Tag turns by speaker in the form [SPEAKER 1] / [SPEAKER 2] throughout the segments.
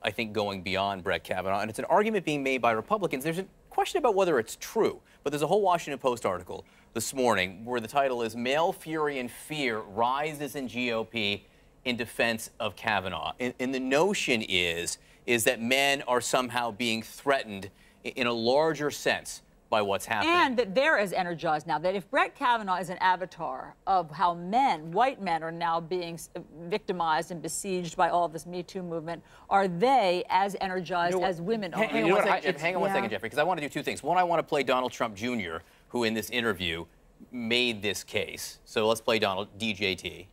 [SPEAKER 1] I think, going beyond Brett Kavanaugh, and it's an argument being made by Republicans. There's a question about whether it's true, but there's a whole Washington Post article this morning where the title is "Male Fury and Fear Rises in GOP in Defense of Kavanaugh." And the notion is that men are somehow being threatened in a larger sense by what's happening.
[SPEAKER 2] And that they're as energized now, that if Brett Kavanaugh is an avatar of how men, white men, are now being victimized and besieged by all of this Me Too movement, are they as energized as women are?
[SPEAKER 1] Hang on one second, Jeffrey, because I want to do two things. One, I want to play Donald Trump Jr., who in this interview made this case. So let's play Donald, DJT.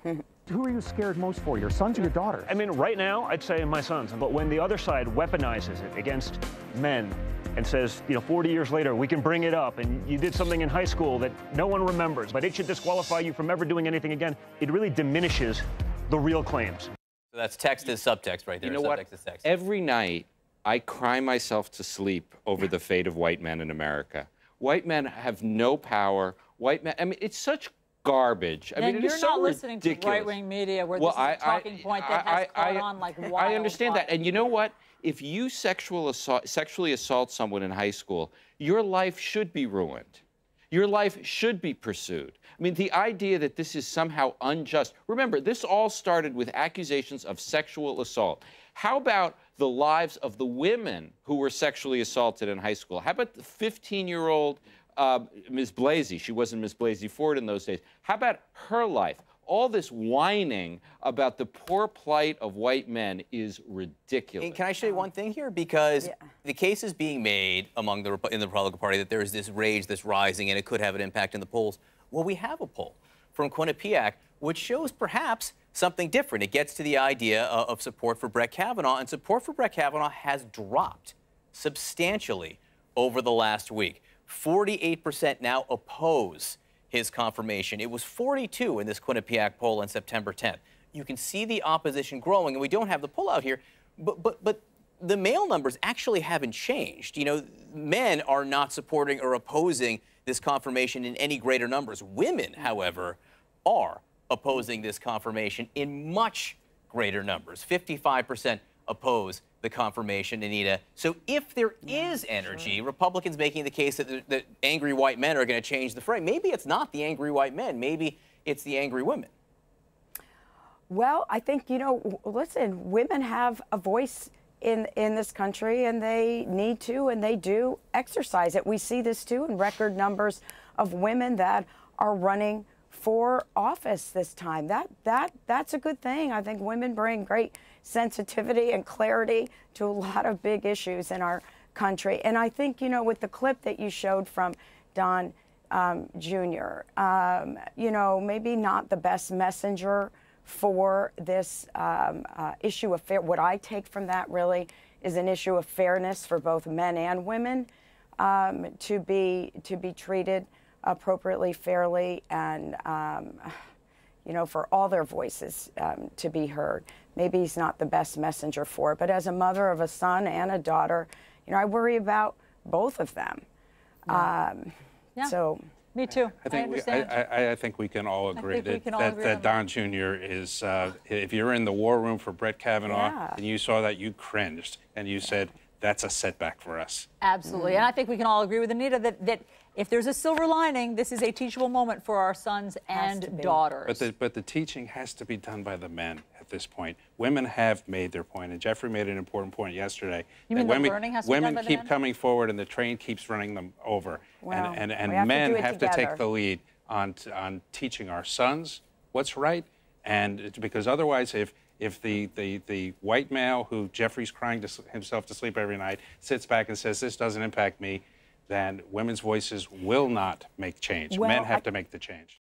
[SPEAKER 3] Who are you scared most for, your sons or your daughters?
[SPEAKER 4] I mean, right now, I'd say my sons. But when the other side weaponizes it against men and says, 40 years later, we can bring it up, and you did something in high school that no one remembers, but it should disqualify you from ever doing anything again, it really diminishes the real claims.
[SPEAKER 1] So that's text as subtext right there.
[SPEAKER 5] You know what? Every night, I cry myself to sleep over the fate of white men in America. White men have no power. White men, I mean, it's such garbage. I mean, it is so ridiculous. You're not listening to
[SPEAKER 2] right-wing media where this is a talking point that has caught on like wildfire.
[SPEAKER 5] I understand that. And you know what? If you sexually assault someone in high school, your life should be ruined. Your life should be pursued. I mean, the idea that this is somehow unjust. Remember, this all started with accusations of sexual assault. How about the lives of the women who were sexually assaulted in high school? How about the 15-year-old Ms. Blasey? She wasn't Ms. Blasey Ford in those days. How about her life? All this whining about the poor plight of white men is ridiculous.
[SPEAKER 1] And can I say one thing here? Because the case is being made in the Republican Party that there's this rage that's rising and it could have an impact in the polls. Well, we have a poll from Quinnipiac which shows perhaps something different. It gets to the idea of support for Brett Kavanaugh, and support for Brett Kavanaugh has dropped substantially over the last week. 48% now oppose his confirmation. It was 42 in this Quinnipiac poll on September 10th. You can see the opposition growing, and we don't have the poll out here, but the male numbers actually haven't changed. Men are not supporting or opposing this confirmation in any greater numbers. Women, however, are opposing this confirmation in much greater numbers. 55% oppose the confirmation, Anita. So if there is energy, Republicans making the case that angry white men are going to change the fray. Maybe it's not the angry white men. Maybe it's the angry women.
[SPEAKER 6] Well, I think, listen, women have a voice in this country, and they need to, and they do exercise it. We see this, too, in record numbers of women that are running for office this time. That's a good thing. I think women bring great sensitivity and clarity to a lot of big issues in our country. And I think, with the clip that you showed from Don Jr., maybe not the best messenger for this issue of fair. What I take from that really is an issue of fairness for both men and women to be treated appropriately, fairly, and for all their voices to be heard. Maybe he's not the best messenger for it, but as a mother of a son and a daughter, I worry about both of them. So.
[SPEAKER 2] Me too.
[SPEAKER 7] I think we can all agree that Don Jr. is, if you're in the war room for Brett Kavanaugh and you saw that, you cringed and you said, that's a setback for us.
[SPEAKER 2] Absolutely. And I think we can all agree with Anita that if there's a silver lining, this is a teachable moment for our sons and daughters.
[SPEAKER 7] But the teaching has to be done by the men at this point. Women have made their point, and Jeffrey made an important point yesterday.
[SPEAKER 2] You mean the learning has to be done by the men?
[SPEAKER 7] Women keep coming forward, and the train keeps running them over. Well, and men have to take the lead on teaching our sons what's right, and because otherwise, if the white male who Jeffrey's crying himself to sleep every night sits back and says, this doesn't impact me, then women's voices will not make change. Men have to make the change.